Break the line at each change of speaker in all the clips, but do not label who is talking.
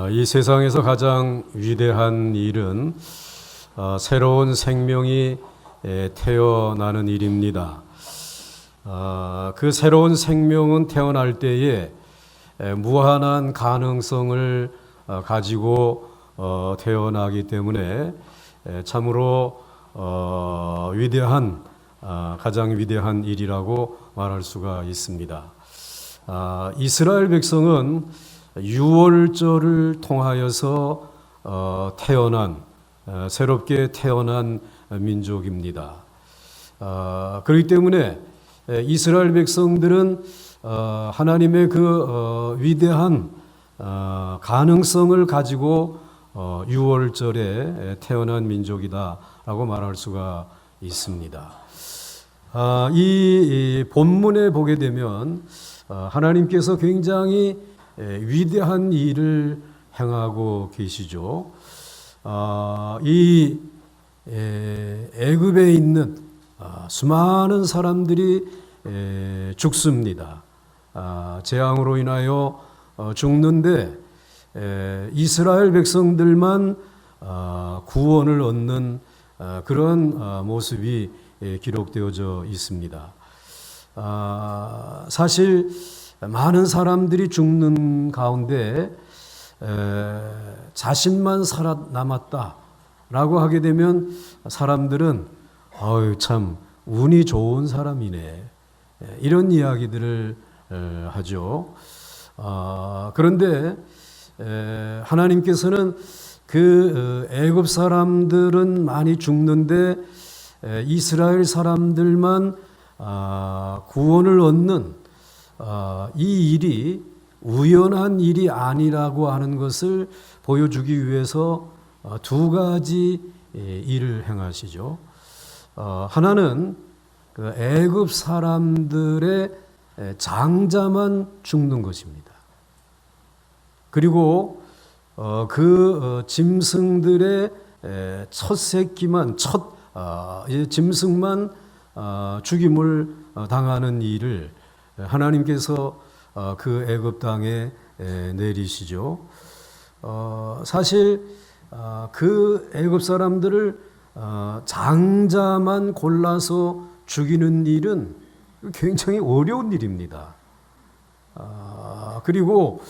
이 세상에서 가장 위대한 일은 새로운 생명이 태어나는 일입니다. 그 새로운 생명은 태어날 때에 무한한 가능성을 가지고 태어나기 때문에 참으로 가장 위대한 일이라고 말할 수가 있습니다. 이스라엘 백성은 유월절을 통하여서 새롭게 태어난 민족입니다. 그렇기 때문에 이스라엘 백성들은 하나님의 그 위대한 가능성을 가지고 유월절에 태어난 민족이다라고 말할 수가 있습니다. 이 본문에 보게 되면 하나님께서 굉장히 위대한 일을 행하고 계시죠. 이 애굽에 있는 수많은 사람들이 죽습니다. 재앙으로 인하여 죽는데 이스라엘 백성들만 구원을 얻는 그런 모습이 기록되어져 있습니다. 사실 많은 사람들이 죽는 가운데 자신만 살아남았다라고 하게 되면 사람들은 참 운이 좋은 사람이네, 이런 이야기들을 하죠. 그런데 하나님께서는 그 애굽 사람들은 많이 죽는데 이스라엘 사람들만 구원을 얻는 이 일이 우연한 일이 아니라고 하는 것을 보여주기 위해서 두 가지 일을 행하시죠. 하나는 그 애굽 사람들의 장자만 죽는 것입니다. 그리고 그 짐승들의 첫 새끼만 짐승만 죽임을 당하는 일을 하나님께서 그 애굽 땅에 내리시죠. 사실 그 애굽 사람들을 장자만 골라서 죽이는 일은 굉장히 어려운 일입니다. 그리고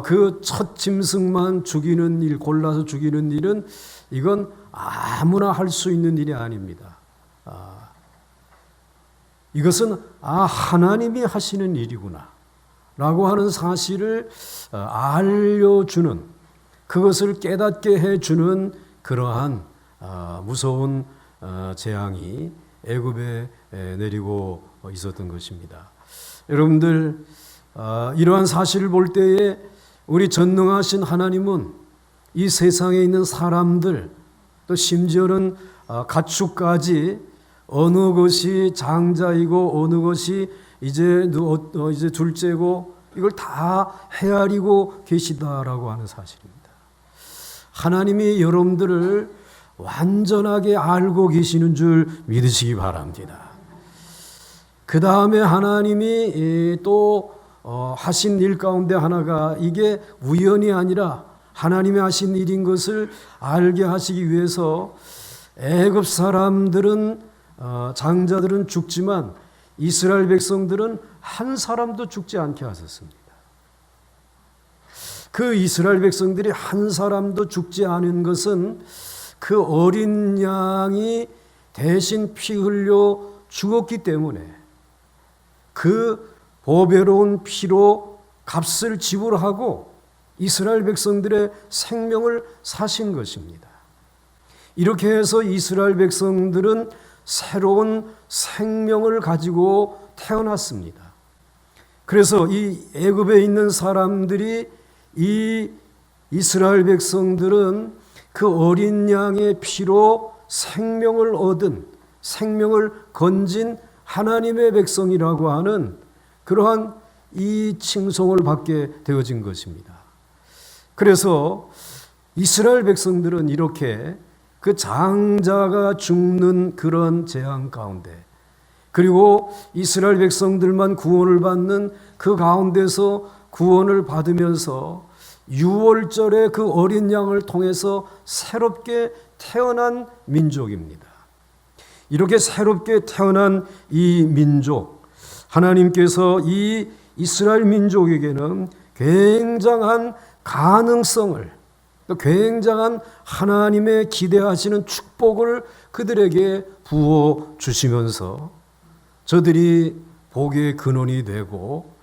그 첫 짐승만 골라서 죽이는 일은 이건 아무나 할 수 있는 일이 아닙니다. 이것은 하나님이 하시는 일이구나 라고 하는 사실을 알려주는, 그것을 깨닫게 해주는 그러한 무서운 재앙이 애굽에 내리고 있었던 것입니다. 여러분들, 이러한 사실을 볼 때에 우리 전능하신 하나님은 이 세상에 있는 사람들, 또 심지어는 가축까지 어느 것이 장자이고 어느 것이 이제 둘째고 이걸 다 헤아리고 계시다라고 하는 사실입니다. 하나님이 여러분들을 완전하게 알고 계시는 줄 믿으시기 바랍니다. 그 다음에 하나님이 또 하신 일 가운데 하나가 이게 우연이 아니라 하나님이 하신 일인 것을 알게 하시기 위해서 애굽 사람들은 장자들은 죽지만 이스라엘 백성들은 한 사람도 죽지 않게 하셨습니다. 그 이스라엘 백성들이 한 사람도 죽지 않은 것은 그 어린 양이 대신 피 흘려 죽었기 때문에 그 보배로운 피로 값을 지불하고 이스라엘 백성들의 생명을 사신 것입니다. 이렇게 해서 이스라엘 백성들은 새로운 생명을 가지고 태어났습니다. 그래서 이 애굽에 있는 사람들이 이 이스라엘 백성들은 그 어린 양의 피로 생명을 얻은, 생명을 건진 하나님의 백성이라고 하는 그러한 이 칭송을 받게 되어진 것입니다. 그래서 이스라엘 백성들은 이렇게 그 장자가 죽는 그런 재앙 가운데, 그리고 이스라엘 백성들만 구원을 받는 그 가운데서 구원을 받으면서 유월절의 그 어린 양을 통해서 새롭게 태어난 민족입니다. 이렇게 새롭게 태어난 이 민족, 하나님께서 이 이스라엘 민족에게는 굉장한 가능성을, 또 굉장한 하나님의 기대하시는 축복을 그들에게 부어 주시면서 저들이 복의 근원이 되고,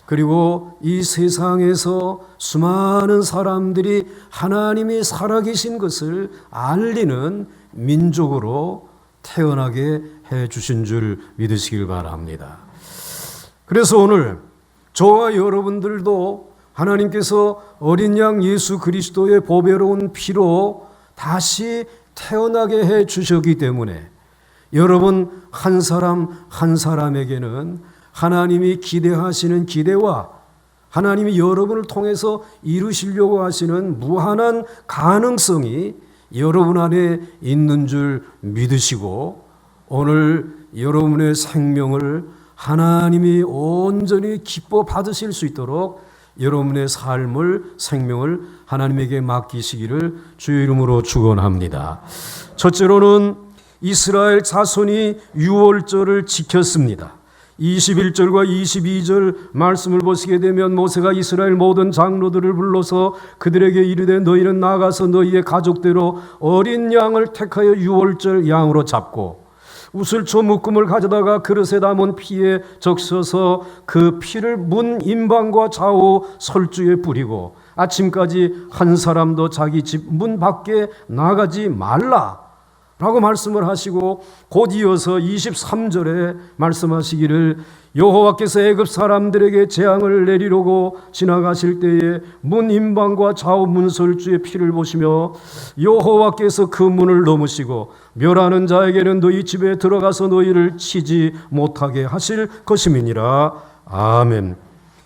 그리고 이 세상에서 수많은 사람들이 하나님이 살아계신 것을 알리는 민족으로 태어나게 해 주신 줄 믿으시길 바랍니다. 그래서 오늘 저와 여러분들도 하나님께서 어린 양 예수 그리스도의 보배로운 피로 다시 태어나게 해 주셨기 때문에 여러분 한 사람 한 사람에게는 하나님이 기대하시는 기대와 하나님이 여러분을 통해서 이루시려고 하시는 무한한 가능성이 여러분 안에 있는 줄 믿으시고, 오늘 여러분의 생명을 하나님이 온전히 기뻐 받으실 수 있도록 여러분의 삶을, 생명을 하나님에게 맡기시기를 주의 이름으로 축원합니다. 첫째로는 이스라엘 자손이 유월절을 지켰습니다. 21절과 22절 말씀을 보시게 되면 모세가 이스라엘 모든 장로들을 불러서 그들에게 이르되 너희는 나가서 너희의 가족대로 어린 양을 택하여 유월절 양으로 잡고 우슬초 묶음을 가져다가 그릇에 담은 피에 적셔서 그 피를 문 임방과 좌우 설주에 뿌리고 아침까지 한 사람도 자기 집 문 밖에 나가지 말라 라고 말씀을 하시고, 곧 이어서 23절에 말씀하시기를 여호와께서 애굽 사람들에게 재앙을 내리려고 지나가실 때에 문 임방과 좌우 문설주의 피를 보시며 여호와께서 그 문을 넘으시고 멸하는 자에게는 너희 집에 들어가서 너희를 치지 못하게 하실 것임이니라. 아멘.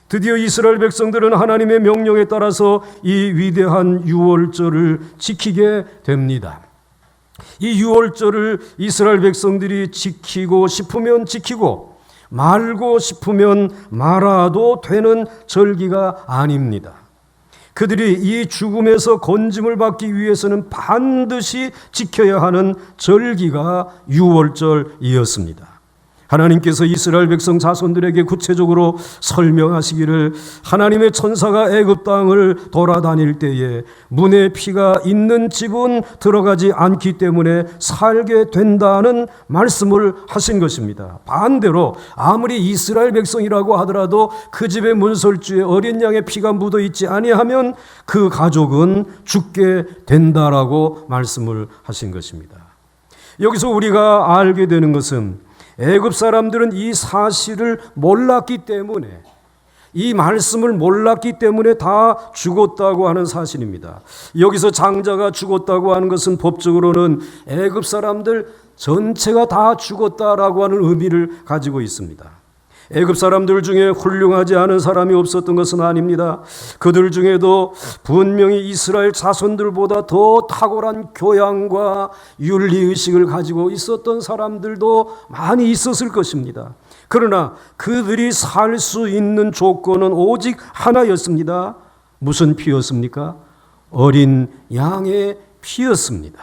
드디어 이스라엘 백성들은 하나님의 명령에 따라서 이 위대한 유월절을 지키게 됩니다. 이 유월절을 이스라엘 백성들이 지키고 싶으면 지키고 말고 싶으면 말아도 되는 절기가 아닙니다. 그들이 이 죽음에서 건짐을 받기 위해서는 반드시 지켜야 하는 절기가 유월절이었습니다. 하나님께서 이스라엘 백성 자손들에게 구체적으로 설명하시기를 하나님의 천사가 애굽 땅을 돌아다닐 때에 문에 피가 있는 집은 들어가지 않기 때문에 살게 된다는 말씀을 하신 것입니다. 반대로 아무리 이스라엘 백성이라고 하더라도 그 집의 문설주에 어린 양의 피가 묻어 있지 아니하면 그 가족은 죽게 된다라고 말씀을 하신 것입니다. 여기서 우리가 알게 되는 것은 애굽 사람들은 이 사실을 몰랐기 때문에, 이 말씀을 몰랐기 때문에 다 죽었다고 하는 사실입니다. 여기서 장자가 죽었다고 하는 것은 법적으로는 애굽 사람들 전체가 다 죽었다라고 하는 의미를 가지고 있습니다. 애굽 사람들 중에 훌륭하지 않은 사람이 없었던 것은 아닙니다. 그들 중에도 분명히 이스라엘 자손들보다 더 탁월한 교양과 윤리의식을 가지고 있었던 사람들도 많이 있었을 것입니다. 그러나 그들이 살 수 있는 조건은 오직 하나였습니다. 무슨 피였습니까? 어린 양의 피였습니다.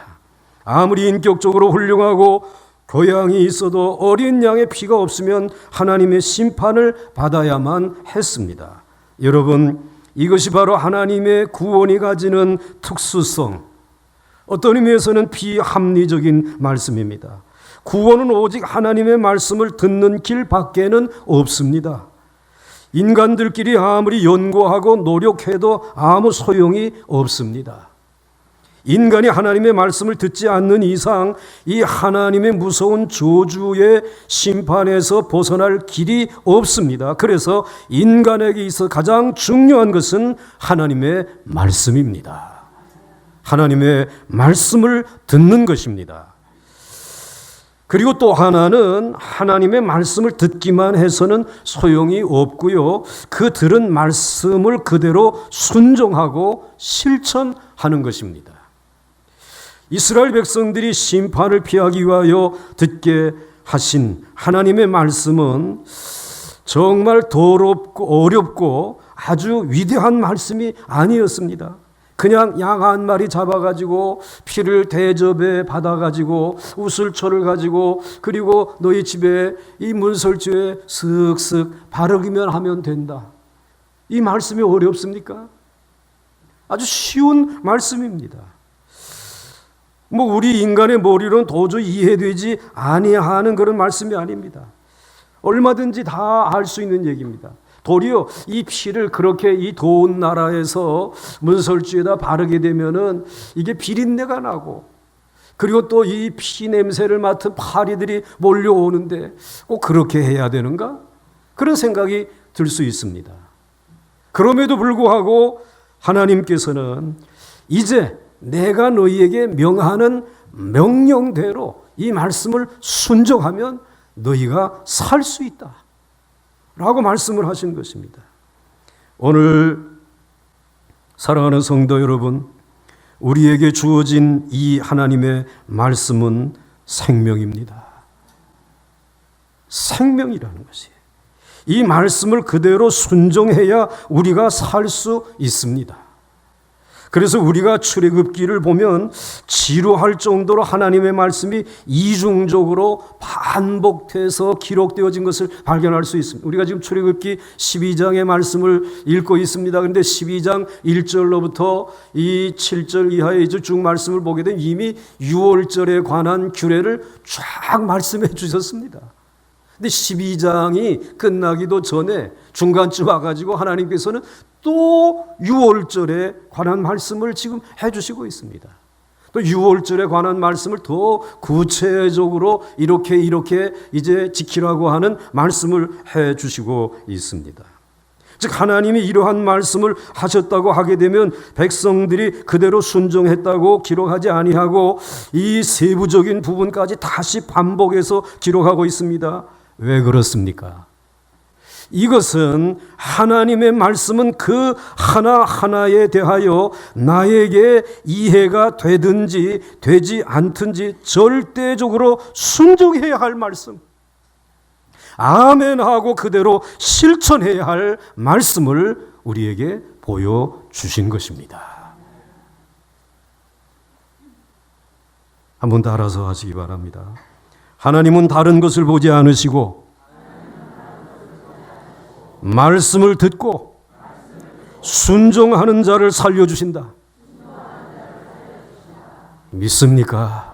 아무리 인격적으로 훌륭하고 교양이 있어도 어린 양의 피가 없으면 하나님의 심판을 받아야만 했습니다. 여러분, 이것이 바로 하나님의 구원이 가지는 특수성, 어떤 의미에서는 비합리적인 말씀입니다. 구원은 오직 하나님의 말씀을 듣는 길밖에는 없습니다. 인간들끼리 아무리 연구하고 노력해도 아무 소용이 없습니다. 인간이 하나님의 말씀을 듣지 않는 이상 이 하나님의 무서운 저주의 심판에서 벗어날 길이 없습니다. 그래서 인간에게 있어 가장 중요한 것은 하나님의 말씀입니다. 하나님의 말씀을 듣는 것입니다. 그리고 또 하나는 하나님의 말씀을 듣기만 해서는 소용이 없고요. 그 들은 말씀을 그대로 순종하고 실천하는 것입니다. 이스라엘 백성들이 심판을 피하기 위하여 듣게 하신 하나님의 말씀은 정말 더럽고 어렵고 아주 위대한 말씀이 아니었습니다. 그냥 양 한 마리 잡아가지고 피를 대접에 받아가지고 우슬초를 가지고 그리고 너희 집에 이 문설주에 슥슥 바르기만 하면 된다. 이 말씀이 어렵습니까? 아주 쉬운 말씀입니다. 우리 인간의 머리로는 도저히 이해되지 아니하는 그런 말씀이 아닙니다. 얼마든지 다 알 수 있는 얘기입니다. 도리어 이 피를 그렇게 이 더운 나라에서 문설주에다 바르게 되면은 이게 비린내가 나고, 그리고 또 이 피 냄새를 맡은 파리들이 몰려오는데 꼭 그렇게 해야 되는가? 그런 생각이 들 수 있습니다. 그럼에도 불구하고 하나님께서는 이제 내가 너희에게 명하는 명령대로 이 말씀을 순종하면 너희가 살 수 있다 라고 말씀을 하신 것입니다. 오늘 사랑하는 성도 여러분, 우리에게 주어진 이 하나님의 말씀은 생명입니다. 생명이라는 것이에요. 이 말씀을 그대로 순종해야 우리가 살 수 있습니다. 그래서 우리가 출애굽기를 보면 지루할 정도로 하나님의 말씀이 이중적으로 반복돼서 기록되어진 것을 발견할 수 있습니다. 우리가 지금 출애굽기 12장의 말씀을 읽고 있습니다. 그런데 12장 1절로부터 이 7절 이하의 쭉 말씀을 보게 되면 이미 유월절에 관한 규례를 쫙 말씀해 주셨습니다. 근데 12장이 끝나기도 전에 중간쯤 와가지고 하나님께서는 또 유월절에 관한 말씀을 지금 해주시고 있습니다. 또 유월절에 관한 말씀을 더 구체적으로 이렇게 이제 지키라고 하는 말씀을 해주시고 있습니다. 즉 하나님이 이러한 말씀을 하셨다고 하게 되면 백성들이 그대로 순종했다고 기록하지 아니하고 이 세부적인 부분까지 다시 반복해서 기록하고 있습니다. 왜 그렇습니까? 이것은 하나님의 말씀은 그 하나하나에 대하여 나에게 이해가 되든지 되지 않든지 절대적으로 순종해야 할 말씀, 아멘하고 그대로 실천해야 할 말씀을 우리에게 보여주신 것입니다. 한번 따라서 하시기 바랍니다. 하나님은 다른 것을 보지 않으시고 말씀을 듣고 순종하는 자를 살려주신다. 믿습니까?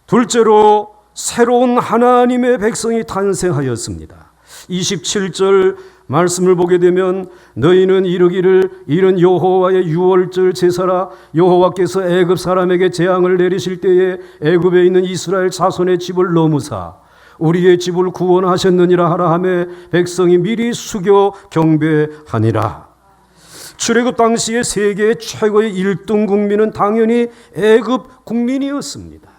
둘째로 새로운 하나님의 백성이 탄생하였습니다. 27절 말씀을 보게 되면 너희는 이르기를 이는 여호와의 유월절 제사라. 여호와께서 애굽 사람에게 재앙을 내리실 때에 애굽에 있는 이스라엘 자손의 집을 넘으사 우리의 집을 구원하셨느니라 하라 하며 백성이 미리 숙여 경배하니라. 출애굽 당시에 세계 최고의 1등 국민은 당연히 애굽 국민이었습니다.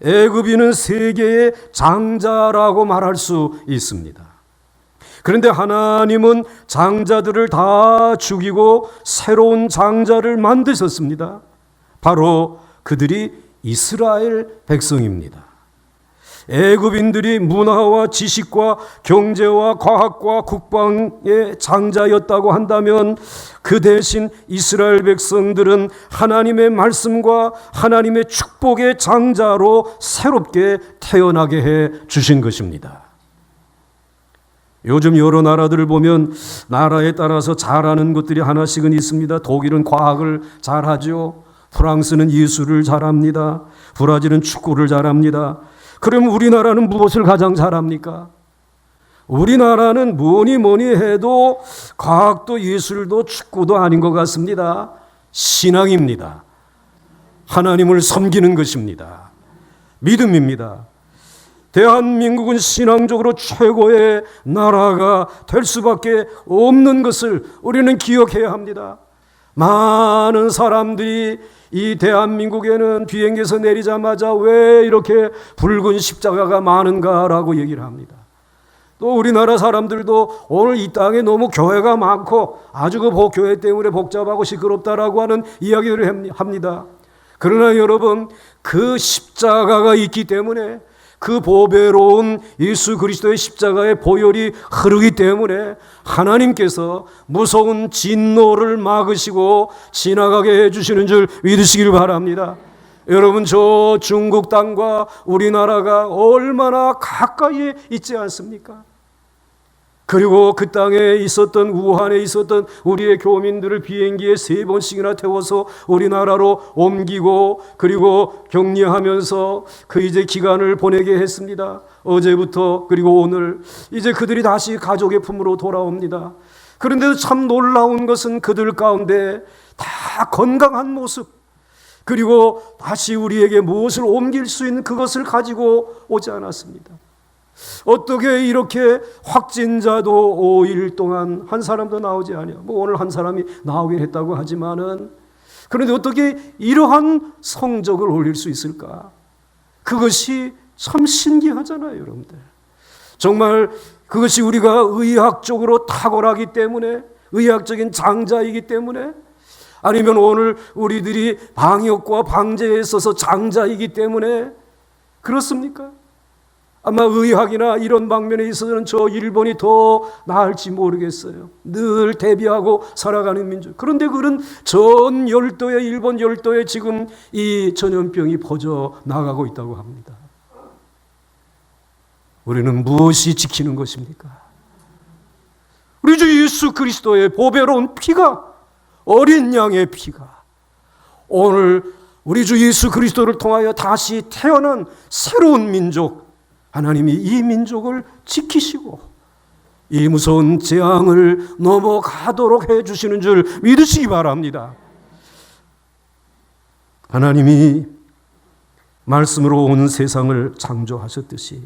애굽인은 세계의 장자라고 말할 수 있습니다. 그런데 하나님은 장자들을 다 죽이고 새로운 장자를 만드셨습니다. 바로 그들이 이스라엘 백성입니다. 애굽인들이 문화와 지식과 경제와 과학과 국방의 장자였다고 한다면 그 대신 이스라엘 백성들은 하나님의 말씀과 하나님의 축복의 장자로 새롭게 태어나게 해 주신 것입니다. 요즘 여러 나라들을 보면 나라에 따라서 잘하는 것들이 하나씩은 있습니다. 독일은 과학을 잘하죠. 프랑스는 예술을 잘합니다. 브라질은 축구를 잘합니다. 그럼 우리나라는 무엇을 가장 잘합니까? 우리나라는 뭐니 해도 과학도 예술도 축구도 아닌 것 같습니다. 신앙입니다. 하나님을 섬기는 것입니다. 믿음입니다. 대한민국은 신앙적으로 최고의 나라가 될 수밖에 없는 것을 우리는 기억해야 합니다. 많은 사람들이 이 대한민국에는 비행기에서 내리자마자 왜 이렇게 붉은 십자가가 많은가라고 얘기를 합니다. 또 우리나라 사람들도 오늘 이 땅에 너무 교회가 많고 아주 그 교회 때문에 복잡하고 시끄럽다라고 하는 이야기를 합니다. 그러나 여러분, 그 십자가가 있기 때문에 그 보배로운 예수 그리스도의 십자가의 보혈이 흐르기 때문에 하나님께서 무서운 진노를 막으시고 지나가게 해주시는 줄 믿으시길 바랍니다. 여러분, 저 중국 땅과 우리나라가 얼마나 가까이에 있지 않습니까? 그리고 그 땅에 있었던, 우한에 있었던 우리의 교민들을 비행기에 3번씩이나 태워서 우리나라로 옮기고 그리고 격리하면서 그 이제 기간을 보내게 했습니다. 어제부터 그리고 오늘 이제 그들이 다시 가족의 품으로 돌아옵니다. 그런데도 참 놀라운 것은 그들 가운데 다 건강한 모습, 그리고 다시 우리에게 무엇을 옮길 수 있는 그것을 가지고 오지 않았습니다. 어떻게 이렇게 확진자도 5일 동안 한 사람도 나오지 않아요. 오늘 한 사람이 나오긴 했다고 하지만은, 그런데 어떻게 이러한 성적을 올릴 수 있을까? 그것이 참 신기하잖아요, 여러분들. 정말 그것이 우리가 의학적으로 탁월하기 때문에, 의학적인 장자이기 때문에, 아니면 오늘 우리들이 방역과 방제에 있어서 장자이기 때문에 그렇습니까? 아마 의학이나 이런 방면에 있어서는 저 일본이 더 나을지 모르겠어요. 늘 대비하고 살아가는 민족. 그런데 그런 전 열도에, 일본 열도에 지금 이 전염병이 퍼져 나가고 있다고 합니다. 우리는 무엇이 지키는 것입니까? 우리 주 예수 그리스도의 보배로운 피가, 어린 양의 피가 오늘 우리 주 예수 그리스도를 통하여 다시 태어난 새로운 민족, 하나님이 이 민족을 지키시고 이 무서운 재앙을 넘어가도록 해주시는 줄 믿으시기 바랍니다. 하나님이 말씀으로 온 세상을 창조하셨듯이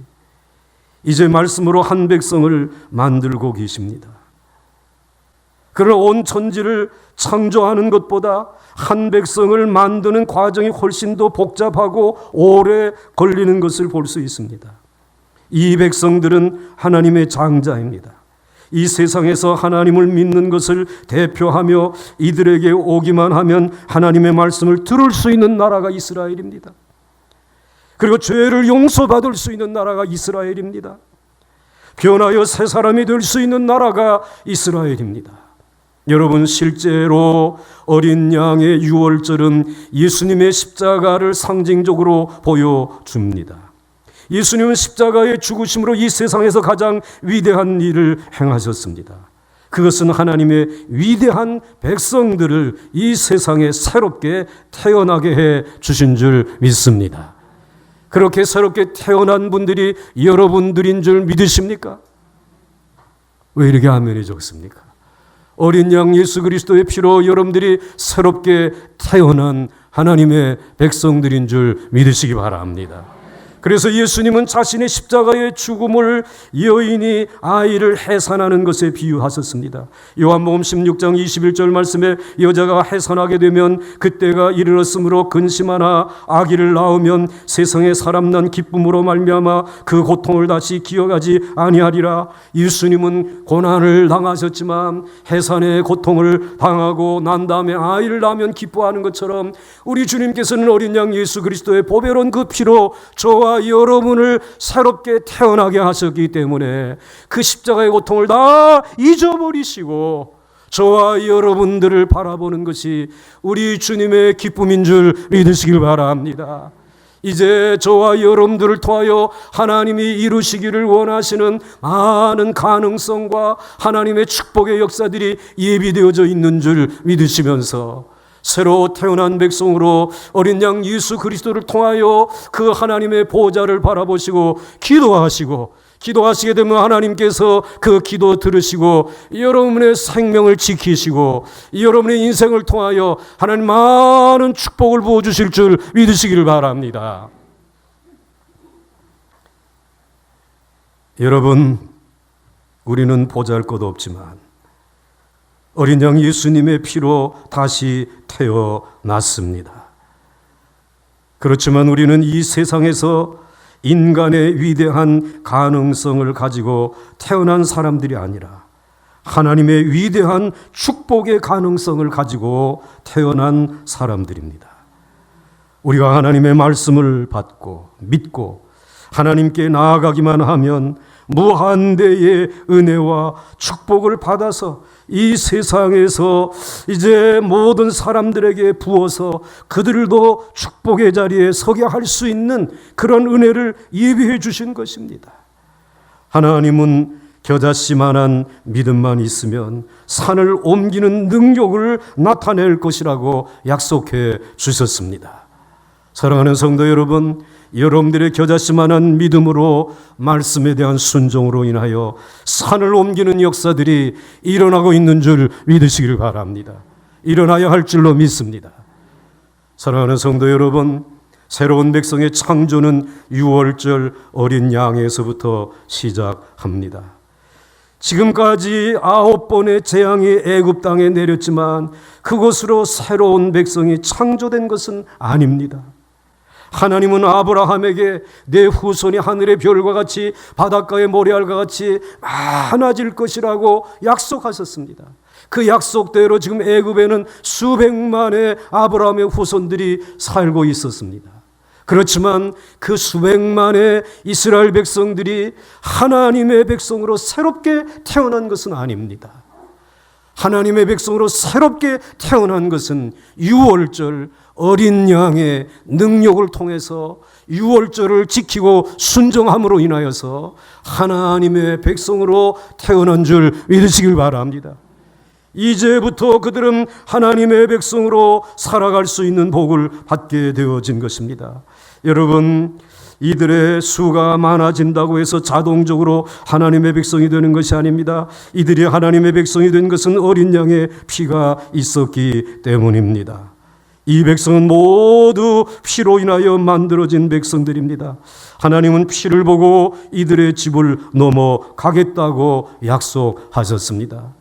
이제 말씀으로 한 백성을 만들고 계십니다. 그러나 온 천지를 창조하는 것보다 한 백성을 만드는 과정이 훨씬 더 복잡하고 오래 걸리는 것을 볼 수 있습니다. 이 백성들은 하나님의 장자입니다. 이 세상에서 하나님을 믿는 것을 대표하며 이들에게 오기만 하면 하나님의 말씀을 들을 수 있는 나라가 이스라엘입니다. 그리고 죄를 용서받을 수 있는 나라가 이스라엘입니다. 변하여 새 사람이 될 수 있는 나라가 이스라엘입니다. 여러분, 실제로 어린 양의 유월절은 예수님의 십자가를 상징적으로 보여줍니다. 예수님은 십자가의 죽으심으로 이 세상에서 가장 위대한 일을 행하셨습니다. 그것은 하나님의 위대한 백성들을 이 세상에 새롭게 태어나게 해 주신 줄 믿습니다. 그렇게 새롭게 태어난 분들이 여러분들인 줄 믿으십니까? 왜 이렇게 아멘이 적습니까? 어린 양 예수 그리스도의 피로 여러분들이 새롭게 태어난 하나님의 백성들인 줄 믿으시기 바랍니다. 그래서 예수님은 자신의 십자가의 죽음을 여인이 아이를 해산하는 것에 비유하셨습니다. 요한복음 16장 21절 말씀에 여자가 해산하게 되면 그때가 이르렀으므로 근심하나 아기를 낳으면 세상에 사람 난 기쁨으로 말미암아 그 고통을 다시 기억하지 아니하리라. 예수님은 고난을 당하셨지만 해산의 고통을 당하고 난 다음에 아이를 낳으면 기뻐하는 것처럼 우리 주님께서는 어린 양 예수 그리스도의 보배로운 그 피로 저와 여러분을 새롭게 태어나게 하셨기 때문에 그 십자가의 고통을 다 잊어버리시고 저와 여러분들을 바라보는 것이 우리 주님의 기쁨인 줄 믿으시길 바랍니다. 이제 저와 여러분들을 통하여 하나님이 이루시기를 원하시는 많은 가능성과 하나님의 축복의 역사들이 예비되어져 있는 줄 믿으시면서 새로 태어난 백성으로 어린 양 예수 그리스도를 통하여 그 하나님의 보좌를 바라보시고 기도하시게 되면 하나님께서 그 기도 들으시고 여러분의 생명을 지키시고 여러분의 인생을 통하여 하나님 많은 축복을 부어주실 줄 믿으시기를 바랍니다. 여러분, 우리는 보잘것 없지만 어린 양 예수님의 피로 다시 태어났습니다. 그렇지만 우리는 이 세상에서 인간의 위대한 가능성을 가지고 태어난 사람들이 아니라 하나님의 위대한 축복의 가능성을 가지고 태어난 사람들입니다. 우리가 하나님의 말씀을 받고 믿고 하나님께 나아가기만 하면 무한대의 은혜와 축복을 받아서 이 세상에서 이제 모든 사람들에게 부어서 그들도 축복의 자리에 서게 할 수 있는 그런 은혜를 예비해 주신 것입니다. 하나님은 겨자씨만한 믿음만 있으면 산을 옮기는 능력을 나타낼 것이라고 약속해 주셨습니다. 사랑하는 성도 여러분, 여러분들의 겨자씨만한 믿음으로 말씀에 대한 순종으로 인하여 산을 옮기는 역사들이 일어나고 있는 줄 믿으시길 바랍니다. 일어나야 할 줄로 믿습니다. 사랑하는 성도 여러분, 새로운 백성의 창조는 유월절 어린 양에서부터 시작합니다. 지금까지 9번의 재앙이 애굽 땅에 내렸지만 그곳으로 새로운 백성이 창조된 것은 아닙니다. 하나님은 아브라함에게 내 후손이 하늘의 별과 같이 바닷가의 모래알과 같이 많아질 것이라고 약속하셨습니다. 그 약속대로 지금 애굽에는 수백만의 아브라함의 후손들이 살고 있었습니다. 그렇지만 그 수백만의 이스라엘 백성들이 하나님의 백성으로 새롭게 태어난 것은 아닙니다. 하나님의 백성으로 새롭게 태어난 것은 유월절 어린 양의 능력을 통해서 유월절을 지키고 순종함으로 인하여서 하나님의 백성으로 태어난 줄 믿으시길 바랍니다. 이제부터 그들은 하나님의 백성으로 살아갈 수 있는 복을 받게 되어진 것입니다. 여러분, 이들의 수가 많아진다고 해서 자동적으로 하나님의 백성이 되는 것이 아닙니다. 이들이 하나님의 백성이 된 것은 어린 양의 피가 있었기 때문입니다. 이 백성은 모두 피로 인하여 만들어진 백성들입니다. 하나님은 피를 보고 이들의 집을 넘어가겠다고 약속하셨습니다.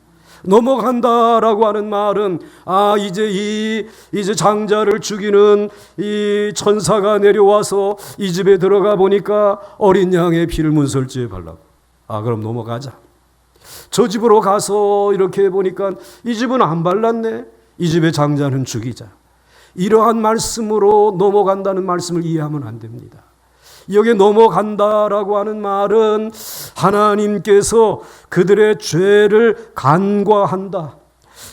넘어간다라고 하는 말은 이제 장자를 죽이는 이 천사가 내려와서 이 집에 들어가 보니까 어린 양의 피를 문설주에 발라고 그럼 넘어가자. 저 집으로 가서 이렇게 보니까 이 집은 안 발랐네. 이 집의 장자는 죽이자. 이러한 말씀으로 넘어간다는 말씀을 이해하면 안 됩니다. 여기에 넘어간다라고 하는 말은 하나님께서 그들의 죄를 간과한다.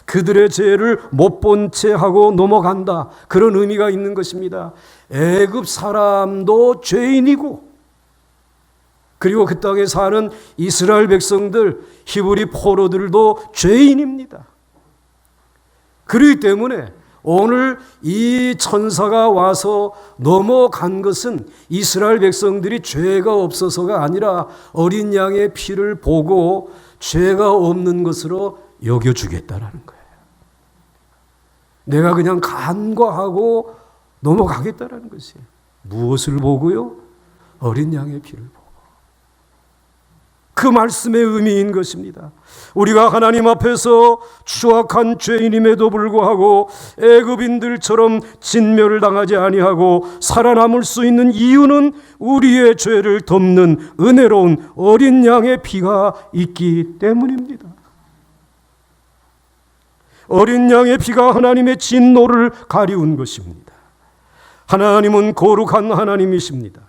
그들의 죄를 못 본 채 하고 넘어간다. 그런 의미가 있는 것입니다. 애굽 사람도 죄인이고 그리고 그 땅에 사는 이스라엘 백성들, 히브리 포로들도 죄인입니다. 그렇기 때문에 오늘 이 천사가 와서 넘어간 것은 이스라엘 백성들이 죄가 없어서가 아니라 어린 양의 피를 보고 죄가 없는 것으로 여겨주겠다라는 거예요. 내가 그냥 간과하고 넘어가겠다라는 것이에요. 무엇을 보고요? 어린 양의 피를 보고. 그 말씀의 의미인 것입니다. 우리가 하나님 앞에서 추악한 죄인임에도 불구하고 애굽인들처럼 진멸을 당하지 아니하고 살아남을 수 있는 이유는 우리의 죄를 덮는 은혜로운 어린 양의 피가 있기 때문입니다. 어린 양의 피가 하나님의 진노를 가리운 것입니다. 하나님은 거룩한 하나님이십니다.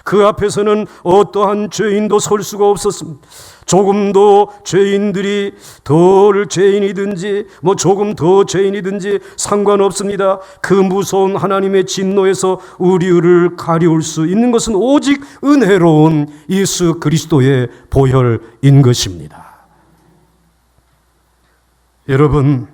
그 앞에서는 어떠한 죄인도 설 수가 없었습니다. 조금도 죄인들이 덜 죄인이든지 조금 더 죄인이든지 상관없습니다. 그 무서운 하나님의 진노에서 우리를 가리울 수 있는 것은 오직 은혜로운 예수 그리스도의 보혈인 것입니다. 여러분,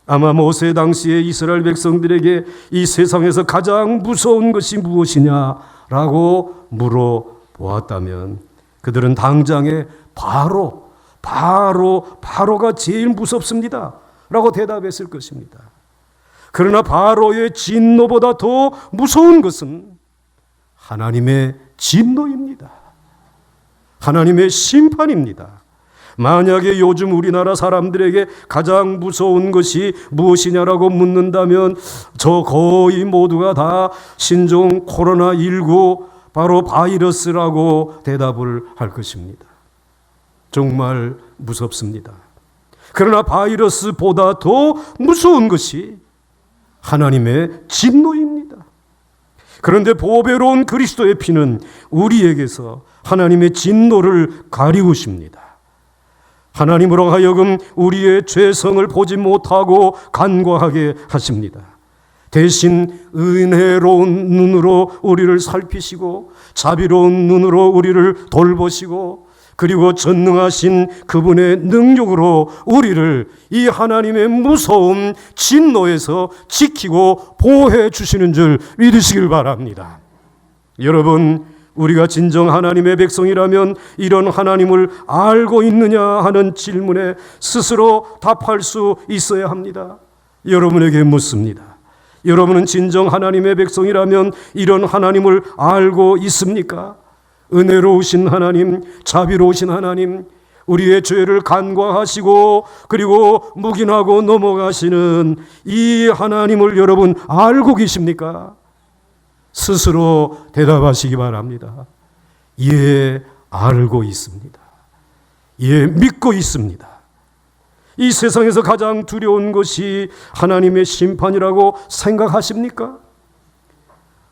아마 모세 당시에 이스라엘 백성들에게 이 세상에서 가장 무서운 것이 무엇이냐라고 물어보았다면 그들은 당장에 바로가 제일 무섭습니다 라고 대답했을 것입니다. 그러나 바로의 진노보다 더 무서운 것은 하나님의 진노입니다. 하나님의 심판입니다. 만약에 요즘 우리나라 사람들에게 가장 무서운 것이 무엇이냐라고 묻는다면 저 거의 모두가 다 신종 코로나19 바로 바이러스라고 대답을 할 것입니다. 정말 무섭습니다. 그러나 바이러스보다 더 무서운 것이 하나님의 진노입니다. 그런데 보배로운 그리스도의 피는 우리에게서 하나님의 진노를 가리우십니다. 하나님으로 하여금 우리의 죄성을 보지 못하고 간과하게 하십니다. 대신 은혜로운 눈으로 우리를 살피시고 자비로운 눈으로 우리를 돌보시고 그리고 전능하신 그분의 능력으로 우리를 이 하나님의 무서운 진노에서 지키고 보호해 주시는 줄 믿으시길 바랍니다. 여러분, 우리가 진정 하나님의 백성이라면 이런 하나님을 알고 있느냐 하는 질문에 스스로 답할 수 있어야 합니다. 여러분에게 묻습니다. 여러분은 진정 하나님의 백성이라면 이런 하나님을 알고 있습니까? 은혜로우신 하나님, 자비로우신 하나님, 우리의 죄를 간과하시고 그리고 묵인하고 넘어가시는 이 하나님을 여러분 알고 계십니까? 스스로 대답하시기 바랍니다. 예, 알고 있습니다. 예, 믿고 있습니다. 이 세상에서 가장 두려운 것이 하나님의 심판이라고 생각하십니까?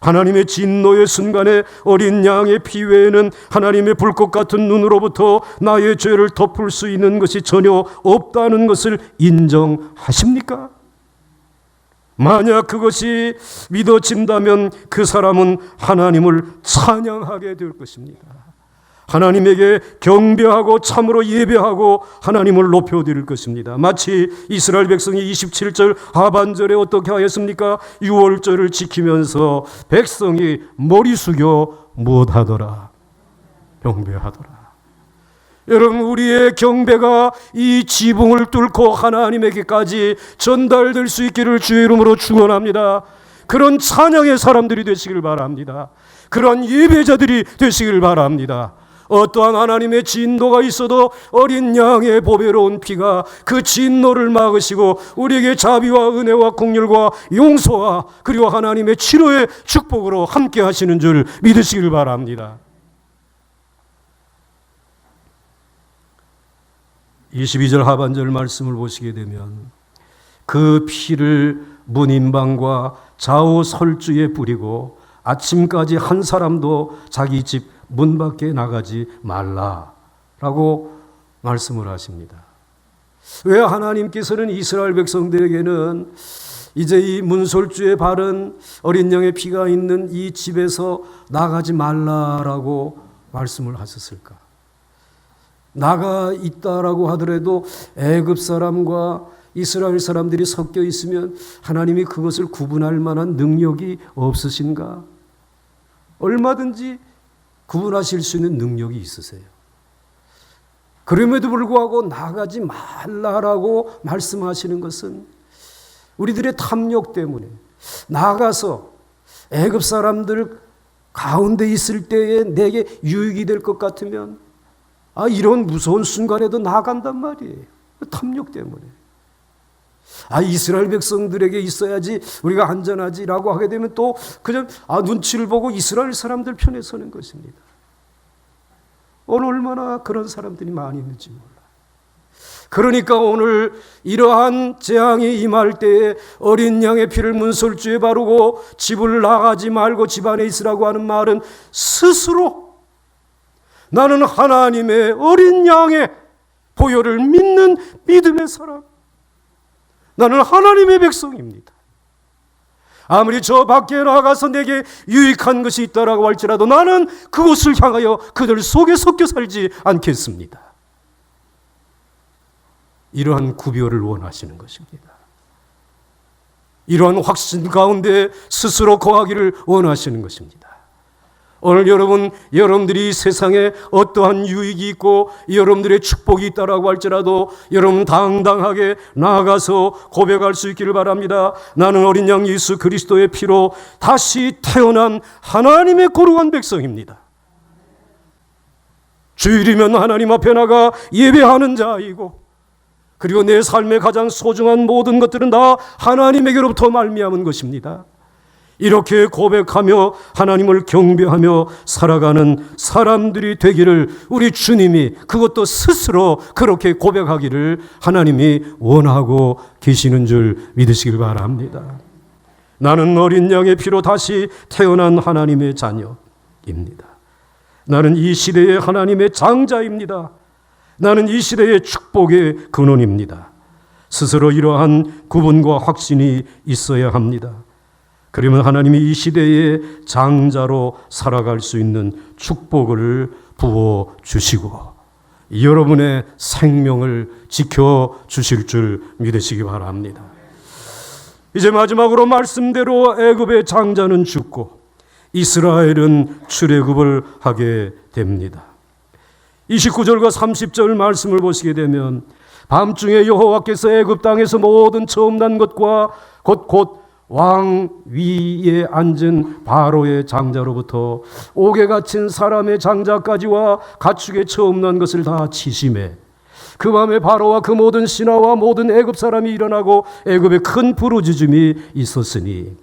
하나님의 진노의 순간에 어린 양의 피 외에는 하나님의 불꽃 같은 눈으로부터 나의 죄를 덮을 수 있는 것이 전혀 없다는 것을 인정하십니까? 만약 그것이 믿어진다면 그 사람은 하나님을 찬양하게 될 것입니다. 하나님에게 경배하고 참으로 예배하고 하나님을 높여드릴 것입니다. 마치 이스라엘 백성이 27절 하반절에 어떻게 하였습니까? 6월절을 지키면서 백성이 머리 숙여 무엇하더라? 경배하더라. 여러분, 우리의 경배가 이 지붕을 뚫고 하나님에게까지 전달될 수 있기를 주의 이름으로 축원합니다. 그런 찬양의 사람들이 되시길 바랍니다. 그런 예배자들이 되시길 바랍니다. 어떠한 하나님의 진노가 있어도 어린 양의 보배로운 피가 그 진노를 막으시고 우리에게 자비와 은혜와 긍휼과 용서와 그리고 하나님의 치료의 축복으로 함께 하시는 줄 믿으시길 바랍니다. 22절 하반절 말씀을 보시게 되면 그 피를 문인방과 좌우 설주에 뿌리고 아침까지 한 사람도 자기 집 문 밖에 나가지 말라라고 말씀을 하십니다. 왜 하나님께서는 이스라엘 백성들에게는 이제 이 문설주에 바른 어린 양의 피가 있는 이 집에서 나가지 말라라고 말씀을 하셨을까? 나가 있다라고 하더라도 애굽 사람과 이스라엘 사람들이 섞여 있으면 하나님이 그것을 구분할 만한 능력이 없으신가? 얼마든지 구분하실 수 있는 능력이 있으세요. 그럼에도 불구하고 나가지 말라라고 말씀하시는 것은 우리들의 탐욕 때문에 나가서 애굽 사람들 가운데 있을 때에 내게 유익이 될 것 같으면 이런 무서운 순간에도 나간단 말이에요. 탐욕 때문에. 이스라엘 백성들에게 있어야지 우리가 안전하지라고 하게 되면 또 그냥 눈치를 보고 이스라엘 사람들 편에 서는 것입니다. 오늘 얼마나 그런 사람들이 많이 있는지 몰라. 그러니까 오늘 이러한 재앙이 임할 때에 어린 양의 피를 문설주에 바르고 집을 나가지 말고 집 안에 있으라고 하는 말은 스스로 나는 하나님의 어린 양의 보혈을 믿는 믿음의 사람, 나는 하나님의 백성입니다. 아무리 저 밖에 나가서 내게 유익한 것이 있다라고 할지라도 나는 그곳을 향하여 그들 속에 섞여 살지 않겠습니다. 이러한 구별을 원하시는 것입니다. 이러한 확신 가운데 스스로 거하기를 원하시는 것입니다. 오늘 여러분들이 세상에 어떠한 유익이 있고 여러분들의 축복이 있다라고 할지라도 여러분 당당하게 나아가서 고백할 수 있기를 바랍니다. 나는 어린 양 예수 그리스도의 피로 다시 태어난 하나님의 거룩한 백성입니다. 주일이면 하나님 앞에 나가 예배하는 자이고 그리고 내 삶의 가장 소중한 모든 것들은 다 하나님에게로부터 말미암은 것입니다. 이렇게 고백하며 하나님을 경배하며 살아가는 사람들이 되기를 우리 주님이 그것도 스스로 그렇게 고백하기를 하나님이 원하고 계시는 줄 믿으시길 바랍니다. 나는 어린 양의 피로 다시 태어난 하나님의 자녀입니다. 나는 이 시대의 하나님의 장자입니다. 나는 이 시대의 축복의 근원입니다. 스스로 이러한 구분과 확신이 있어야 합니다. 그러면 하나님이 이 시대의 장자로 살아갈 수 있는 축복을 부어주시고 여러분의 생명을 지켜주실 줄 믿으시기 바랍니다. 이제 마지막으로 말씀대로 애굽의 장자는 죽고 이스라엘은 출애굽을 하게 됩니다. 29절과 30절 말씀을 보시게 되면 밤중에 여호와께서 애굽 땅에서 모든 처음 난 것과 곧 왕 위에 앉은 바로의 장자로부터 옥에 갇힌 사람의 장자까지와 가축의 처음 난 것을 다 치심해 그 밤에 바로와 그 모든 신하와 모든 애굽 사람이 일어나고 애굽에 큰 부르짖음이 있었으니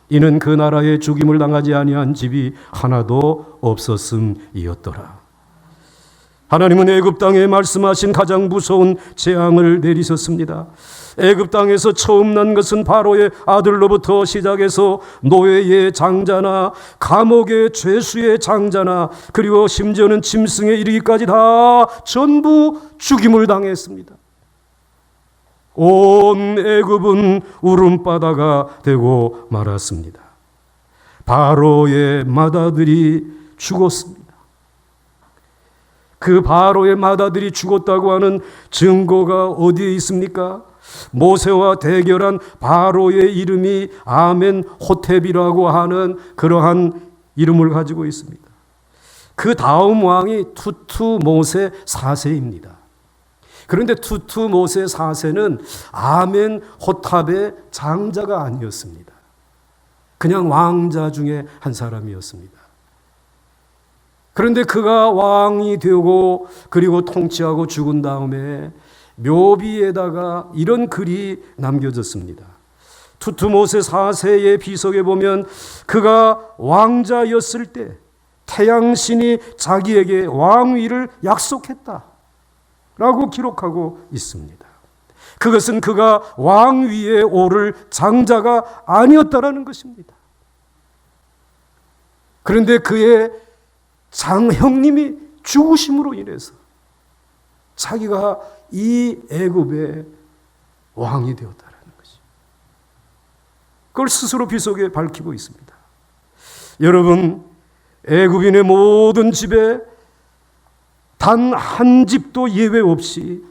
이는 그 나라에 죽임을 당하지 아니한 집이 하나도 없었음이었더라. 하나님은 애굽 땅에 말씀하신 가장 무서운 재앙을 내리셨습니다. 애굽 땅에서 처음 난 것은 바로의 아들로부터 시작해서 노예의 장자나 감옥의 죄수의 장자나 그리고 심지어는 짐승에 이르기까지 다 전부 죽임을 당했습니다. 온 애굽은 울음바다가 되고 말았습니다. 바로의 맏아들이 죽었습니다. 그 바로의 맏아들이 죽었다고 하는 증거가 어디에 있습니까? 모세와 대결한 바로의 이름이 아멘호텝이라고 하는 그러한 이름을 가지고 있습니다. 그 다음 왕이 투투모세 4세입니다. 그런데 투투모세 4세는 아멘호탑의 장자가 아니었습니다. 그냥 왕자 중에 한 사람이었습니다. 그런데 그가 왕이 되고 그리고 통치하고 죽은 다음에 묘비에다가 이런 글이 남겨졌습니다. 투투모세 4세의 비석에 보면 그가 왕자였을 때 태양신이 자기에게 왕위를 약속했다 라고 기록하고 있습니다. 그것은 그가 왕위에 오를 장자가 아니었다라는 것입니다. 그런데 그의 장형님이 죽으심으로 인해서 자기가 이 애굽의 왕이 되었다라는 것이 그걸 스스로 비속에 밝히고 있습니다. 여러분, 애굽인의 모든 집에 단 한 집도 예외 없이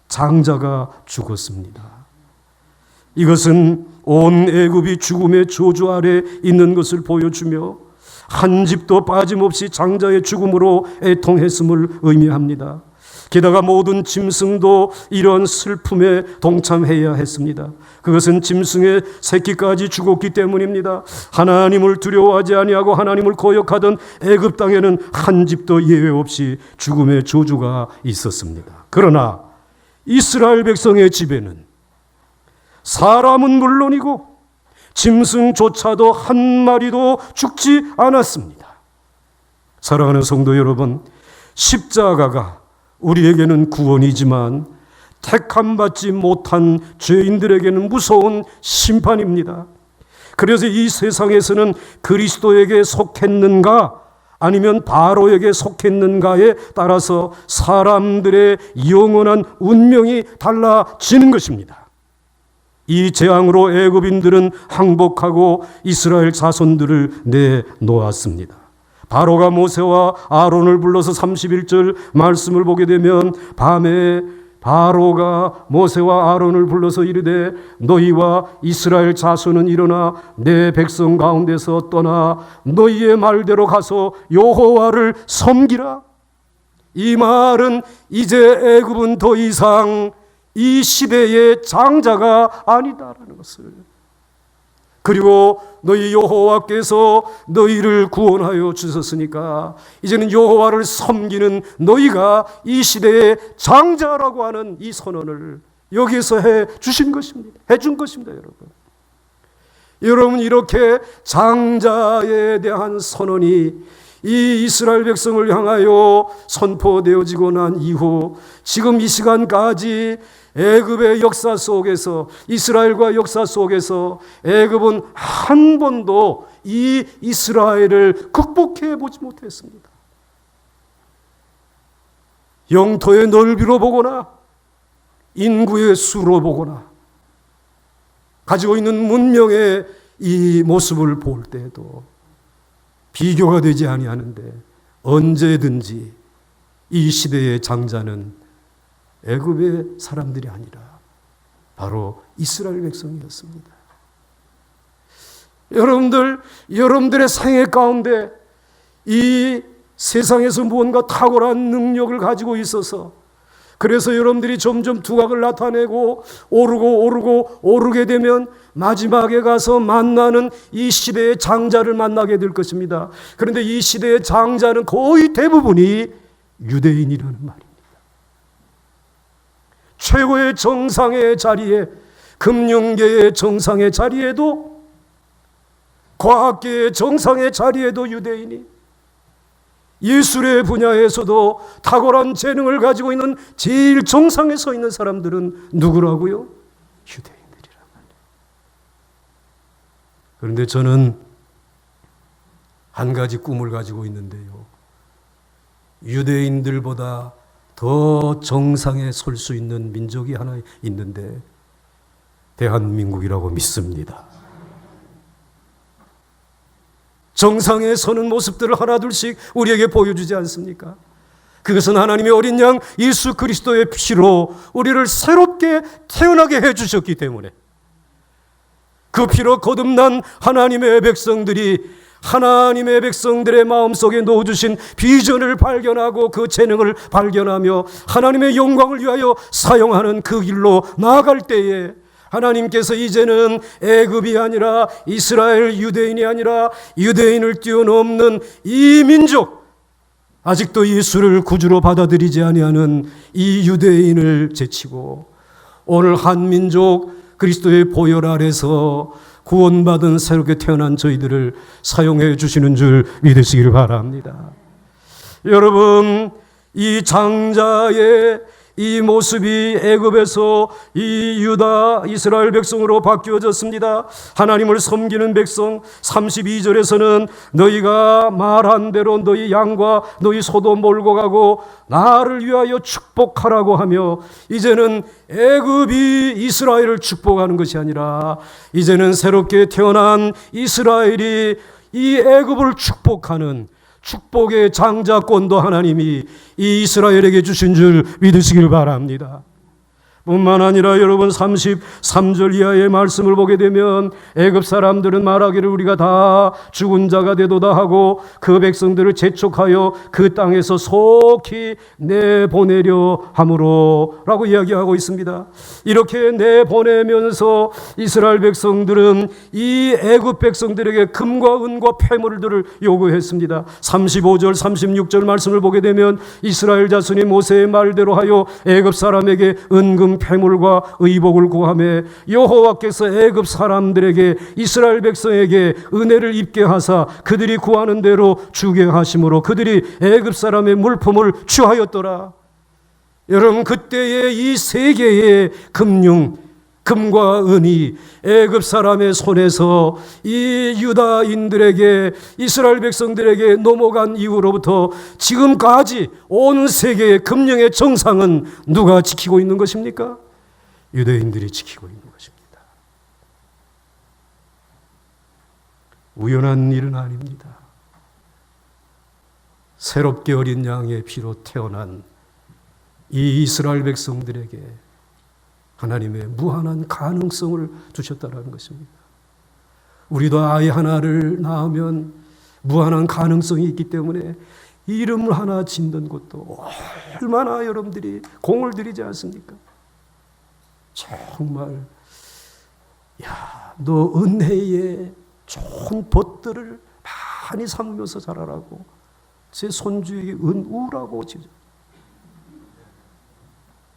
장자가 죽었습니다. 이것은 온 애굽이 죽음의 저주 아래 있는 것을 보여주며 한 집도 빠짐없이 장자의 죽음으로 애통했음을 의미합니다. 게다가 모든 짐승도 이런 슬픔에 동참해야 했습니다. 그것은 짐승의 새끼까지 죽었기 때문입니다. 하나님을 두려워하지 아니하고 하나님을 거역하던 애굽 땅에는 한 집도 예외 없이 죽음의 저주가 있었습니다. 그러나 이스라엘 백성의 집에는 사람은 물론이고 짐승조차도 한 마리도 죽지 않았습니다. 사랑하는 성도 여러분, 십자가가 우리에게는 구원이지만 택함받지 못한 죄인들에게는 무서운 심판입니다. 그래서 이 세상에서는 그리스도에게 속했는가 아니면 바로에게 속했는가에 따라서 사람들의 영원한 운명이 달라지는 것입니다. 이 재앙으로 애굽인들은 항복하고 이스라엘 자손들을 내놓았습니다. 바로가 모세와 아론을 불러서 31절 말씀을 보게 되면 밤에 바로가 모세와 아론을 불러서 이르되 너희와 이스라엘 자손은 일어나 내 백성 가운데서 떠나 너희의 말대로 가서 여호와를 섬기라. 이 말은 이제 애굽은 더 이상 이 시대의 장자가 아니다라는 것을, 그리고 너희 여호와께서 너희를 구원하여 주셨으니까 이제는 여호와를 섬기는 너희가 이 시대의 장자라고 하는 이 선언을 여기서 해 주신 것입니다. 해 준 것입니다, 여러분. 여러분, 이렇게 장자에 대한 선언이 이 이스라엘 백성을 향하여 선포되어지고 난 이후 지금 이 시간까지 애굽의 역사 속에서, 이스라엘과 역사 속에서 애굽은 한 번도 이 이스라엘을 극복해 보지 못했습니다. 영토의 넓이로 보거나 인구의 수로 보거나 가지고 있는 문명의 이 모습을 볼 때도 비교가 되지 아니하는데, 언제든지 이 시대의 장자는 애굽의 사람들이 아니라 바로 이스라엘 백성이었습니다. 여러분들의 생애 가운데 이 세상에서 무언가 탁월한 능력을 가지고 있어서, 그래서 여러분들이 점점 두각을 나타내고 오르게 되면 마지막에 가서 만나는 이 시대의 장자를 만나게 될 것입니다. 그런데 이 시대의 장자는 거의 대부분이 유대인이라는 말입니다. 최고의 정상의 자리에, 금융계의 정상의 자리에도, 과학계의 정상의 자리에도 유대인이, 예술의 분야에서도 탁월한 재능을 가지고 있는 제일 정상에 서 있는 사람들은 누구라고요? 유대인들이란 말이에요. 그런데 저는 한 가지 꿈을 가지고 있는데요, 유대인들보다 더 정상에 설 수 있는 민족이 하나 있는데 대한민국이라고 믿습니다. 정상에 서는 모습들을 하나둘씩 우리에게 보여주지 않습니까? 그것은 하나님의 어린 양 예수 그리스도의 피로 우리를 새롭게 태어나게 해주셨기 때문에, 그 피로 거듭난 하나님의 백성들이 하나님의 백성들의 마음속에 넣어주신 비전을 발견하고 그 재능을 발견하며 하나님의 영광을 위하여 사용하는 그 길로 나아갈 때에, 하나님께서 이제는 애굽이 아니라 이스라엘, 유대인이 아니라 유대인을 뛰어넘는 이 민족, 아직도 예수를 구주로 받아들이지 아니하는 이 유대인을 제치고 오늘 한 민족 그리스도의 보혈 아래서 구원받은 새롭게 태어난 저희들을 사용해 주시는 줄 믿으시기를 바랍니다. 여러분, 이 장자의 이 모습이 애굽에서 이 유다 이스라엘 백성으로 바뀌어졌습니다. 하나님을 섬기는 백성. 32절에서는 너희가 말한 대로 너희 양과 너희 소도 몰고 가고 나를 위하여 축복하라고 하며, 이제는 애굽이 이스라엘을 축복하는 것이 아니라 이제는 새롭게 태어난 이스라엘이 이 애굽을 축복하는 축복의 장자권도 하나님이 이 이스라엘에게 주신 줄 믿으시길 바랍니다. 뿐만 아니라 여러분, 33절 이하의 말씀을 보게 되면 애굽 사람들은 말하기를 우리가 다 죽은 자가 되도다 하고 그 백성들을 재촉하여 그 땅에서 속히 내보내려 함으로 라고 이야기하고 있습니다. 이렇게 내보내면서 이스라엘 백성들은 이 애굽 백성들에게 금과 은과 폐물들을 요구했습니다. 35절 36절 말씀을 보게 되면 이스라엘 자손이 모세의 말대로 하여 애굽 사람에게 은금 폐물과 의복을 구하며 여호와께서 애굽 사람들에게 이스라엘 백성에게 은혜를 입게 하사 그들이 구하는 대로 주게 하심으로 그들이 애굽 사람의 물품을 취하였더라. 여러분, 그때의 이 세계의 금과 은이 애굽 사람의 손에서 이 유다인들에게, 이스라엘 백성들에게 넘어간 이후로부터 지금까지 온 세계의 금령의 정상은 누가 지키고 있는 것입니까? 유대인들이 지키고 있는 것입니다. 우연한 일은 아닙니다. 새롭게 어린 양의 피로 태어난 이 이스라엘 백성들에게 하나님의 무한한 가능성을 주셨다는 것입니다. 우리도 아이 하나를 낳으면 무한한 가능성이 있기 때문에 이름을 하나 짓는 것도 얼마나 여러분들이 공을 들이지 않습니까? 정말 너 은혜의 좋은 벗들을 많이 삼으면서 자라라고 제 손주에게 은우라고 지죠.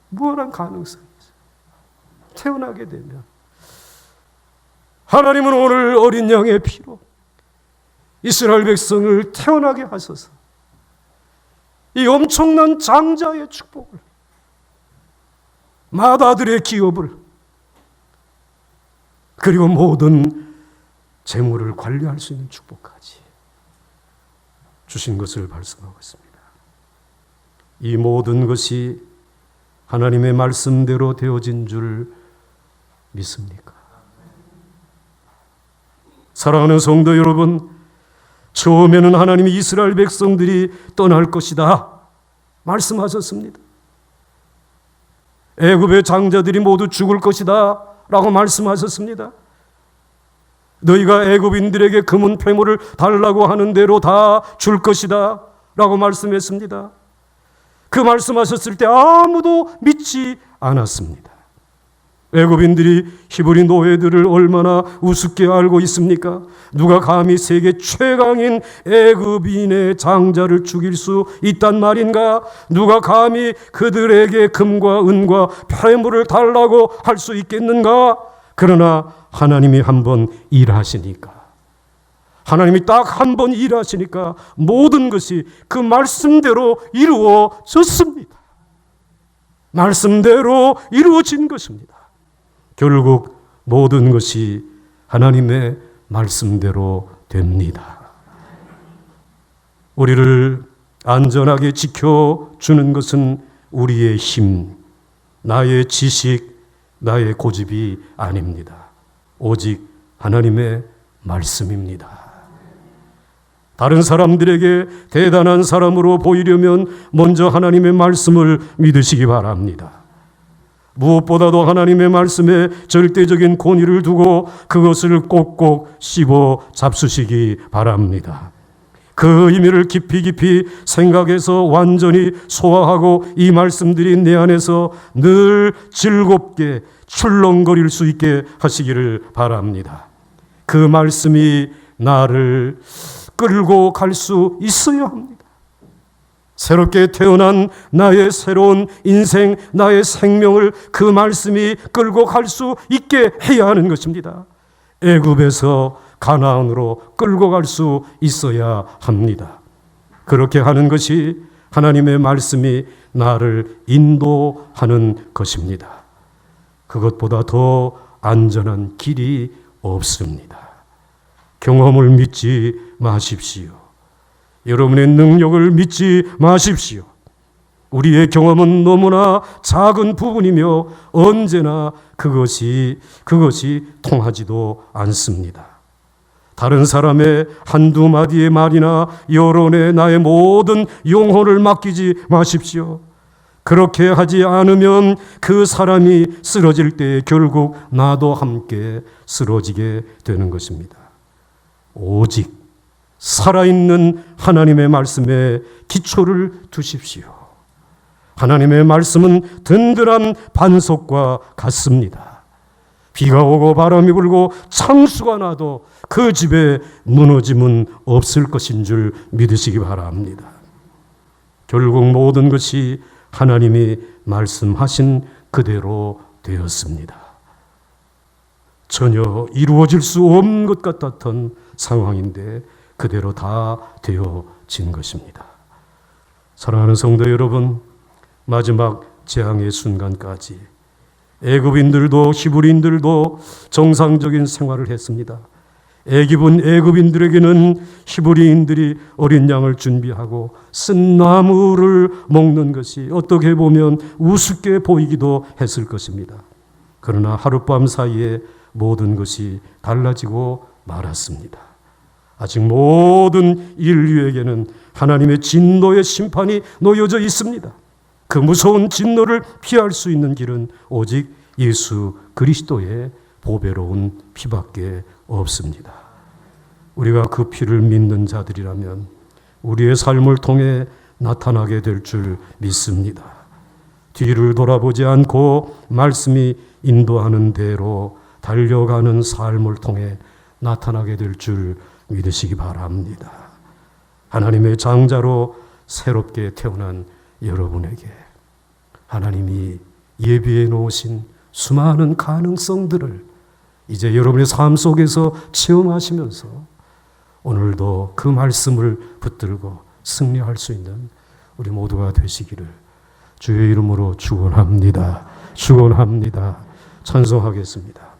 무한한 가능성이 태어나게 되면 하나님은 오늘 어린 양의 피로 이스라엘 백성을 태어나게 하소서. 이 엄청난 장자의 축복을, 맏아들의 기업을, 그리고 모든 재물을 관리할 수 있는 축복까지 주신 것을 말씀하고 있습니다. 이 모든 것이 하나님의 말씀대로 되어진 줄 믿습니까? 사랑하는 성도 여러분, 처음에는 하나님이 이스라엘 백성들이 떠날 것이다 말씀하셨습니다. 애굽의 장자들이 모두 죽을 것이다 라고 말씀하셨습니다. 너희가 애굽인들에게 금은 폐물을 달라고 하는 대로 다 줄 것이다 라고 말씀했습니다. 그 말씀하셨을 때 아무도 믿지 않았습니다. 애굽인들이 히브리 노예들을 얼마나 우습게 알고 있습니까? 누가 감히 세계 최강인 애굽인의 장자를 죽일 수 있단 말인가? 누가 감히 그들에게 금과 은과 폐물을 달라고 할 수 있겠는가? 그러나 하나님이 한번 일하시니까, 하나님이 딱 한 번 일하시니까 모든 것이 그 말씀대로 이루어졌습니다. 말씀대로 이루어진 것입니다. 결국 모든 것이 하나님의 말씀대로 됩니다. 우리를 안전하게 지켜주는 것은 우리의 힘, 나의 지식, 나의 고집이 아닙니다. 오직 하나님의 말씀입니다. 다른 사람들에게 대단한 사람으로 보이려면 먼저 하나님의 말씀을 믿으시기 바랍니다. 무엇보다도 하나님의 말씀에 절대적인 권위를 두고 그것을 꼭꼭 씹어 잡수시기 바랍니다. 그 의미를 깊이 생각해서 완전히 소화하고 이 말씀들이 내 안에서 늘 즐겁게 출렁거릴 수 있게 하시기를 바랍니다. 그 말씀이 나를 끌고 갈 수 있어야 합니다. 새롭게 태어난 나의 새로운 인생, 나의 생명을 그 말씀이 끌고 갈 수 있게 해야 하는 것입니다. 애굽에서 가나안으로 끌고 갈 수 있어야 합니다. 그렇게 하는 것이 하나님의 말씀이 나를 인도하는 것입니다. 그것보다 더 안전한 길이 없습니다. 경험을 믿지 마십시오. 여러분의 능력을 믿지 마십시오. 우리의 경험은 너무나 작은 부분이며 언제나 그것이 통하지도 않습니다. 다른 사람의 한두 마디의 말이나 여론에 나의 모든 영혼을 맡기지 마십시오. 그렇게 하지 않으면 그 사람이 쓰러질 때 결국 나도 함께 쓰러지게 되는 것입니다. 오직 살아있는 하나님의 말씀에 기초를 두십시오. 하나님의 말씀은 든든한 반석과 같습니다. 비가 오고 바람이 불고 창수가 나도 그 집에 무너짐은 없을 것인 줄 믿으시기 바랍니다. 결국 모든 것이 하나님이 말씀하신 그대로 되었습니다. 전혀 이루어질 수 없는 것 같았던 상황인데 그대로 다 되어진 것입니다. 사랑하는 성도 여러분, 마지막 재앙의 순간까지 애굽인들도 히브리인들도 정상적인 생활을 했습니다. 애굽인들에게는 히브리인들이 어린 양을 준비하고 쓴 나무를 먹는 것이 어떻게 보면 우습게 보이기도 했을 것입니다. 그러나 하룻밤 사이에 모든 것이 달라지고 말았습니다. 아직 모든 인류에게는 하나님의 진노의 심판이 놓여져 있습니다. 그 무서운 진노를 피할 수 있는 길은 오직 예수 그리스도의 보배로운 피밖에 없습니다. 우리가 그 피를 믿는 자들이라면 우리의 삶을 통해 나타나게 될 줄 믿습니다. 뒤를 돌아보지 않고 말씀이 인도하는 대로 달려가는 삶을 통해 나타나게 될 줄 믿으시기 바랍니다. 하나님의 장자로 새롭게 태어난 여러분에게 하나님이 예비해 놓으신 수많은 가능성들을 이제 여러분의 삶 속에서 체험하시면서 오늘도 그 말씀을 붙들고 승리할 수 있는 우리 모두가 되시기를 주의 이름으로 축원합니다. 축원합니다. 찬송하겠습니다.